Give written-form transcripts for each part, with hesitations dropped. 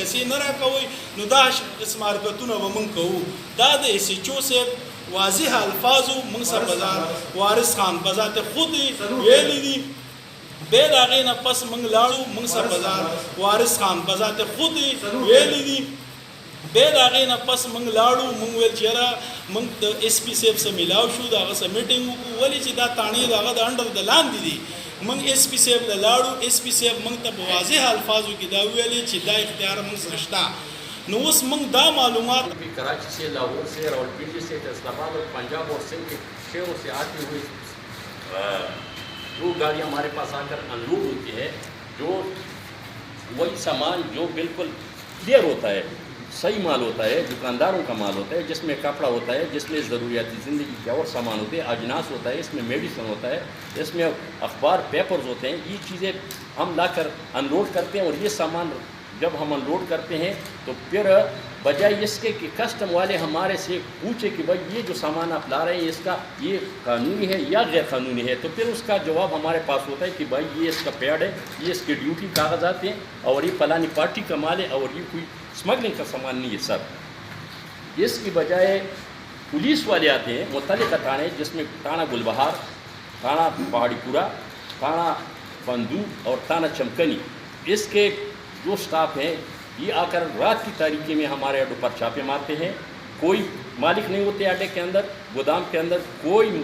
پیسې نه راکوئ نو دا قسم حرکتونه به موږ کوو. دا د ایس ایچ او صاحب واضح الفاظو موږ سره بازار وارث خان بذات خود ویلي دي. بیا د هغې نه پس موږ لاړو موږ سره بازار وارث خان بذات خود ویلي دي. بیا د هغې نه پس موږ لاړو موږ ویل چې یاره موږ د ایس پي صاحب سره میلاو شو د هغه سره میټینګ وکړو ولې چې دا تاڼې د هغه د انډر د لاندې دي. موږ ایس پي صاحب ته لاړو ایس پي صاحب موږ ته په واضح الفاظو کې دا ویلې چې دا اختیار موږ سره شته. نو اوس موږ دا معلومات کراچی سے لاہور سے راولپنڈی سے فیصل آباد اور پنجاب اور سندھ کے شہروں سے آتی ہوئی جو گاڑیاں ہمارے پاس آ کر انلوڈ ہوتی ہے جو وہی سامان جو بالکل کلیئر ہوتا ہے صحیح مال ہوتا ہے دکانداروں کا مال ہوتا ہے جس میں کپڑا ہوتا ہے جس میں ضروریاتی زندگی کے اور سامان ہوتے ہیں اجناس ہوتا ہے اس میں میڈیسن ہوتا ہے اس میں اخبار پیپرز ہوتے ہیں یہ چیزیں ہم لا کر انلوڈ کرتے ہیں. اور یہ سامان جب ہم انلوڈ کرتے ہیں تو پھر بجائے اس کے کہ کسٹم والے ہمارے سے پوچھے کہ بھائی یہ جو سامان آپ لا رہے ہیں اس کا یہ قانونی ہے یا غیر قانونی ہے تو پھر اس کا جواب ہمارے پاس ہوتا ہے کہ بھائی یہ اس کا پیڈ ہے یہ اس کے ڈیوٹی کاغذات ہیں اور یہ فلانی پارٹی کا مال ہے اور یہ کوئی اسمگلنگ کا سامان نہیں ہے سر. اس کی بجائے پولیس والے آتے ہیں متعلقہ تھانے جس میں تھانہ گلبہار تھانہ پہاڑی پورہ تھانہ بندو اور تھانہ چمکنی اس کے جو سٹاف ہیں یہ آ کر رات کی تاریکی میں ہمارے اڈوں پر چھاپے مارتے ہیں. کوئی مالک نہیں ہوتے اڈے کے اندر گودام کے اندر کوئی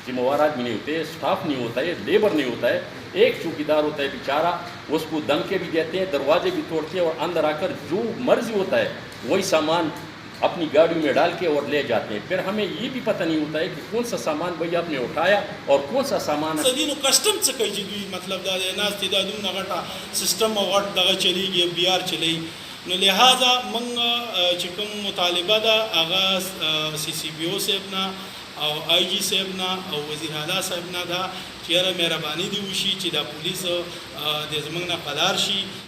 ذمہ وار آدمی نہیں ہوتے سٹاف نہیں ہوتا ہے لیبر نہیں ہوتا ہے ایک چوکیدار ہوتا ہے بیچارہ اس کو دھمکے بھی دیتے ہیں دروازے بھی توڑتے ہیں اور اندر آ کر جو مرضی ہوتا ہے وہی سامان اپنی گاڑی میں ڈال کے اور لے جاتے ہیں. پھر ہمیں یہ بھی پتہ نہیں ہوتا ہے کہ کون سا سامان بھائی آپ نے اٹھایا اور کون سا سامان سدینو کسٹم څه کوي چې دوی مطلب دا دی ناستې دا دومره غټه سسټم او غټ دغه چلیږي اف ډي آر چلی. نو لہٰذا موږ چې کوم مطالبه ده هغه سی سی بي او صاحب نه او آی جی صاحب نه او وزیر اعلی صاحب نه ده چې یاره مهرباني دې وشي چې دا پولیس د زموږ نه قلار شي.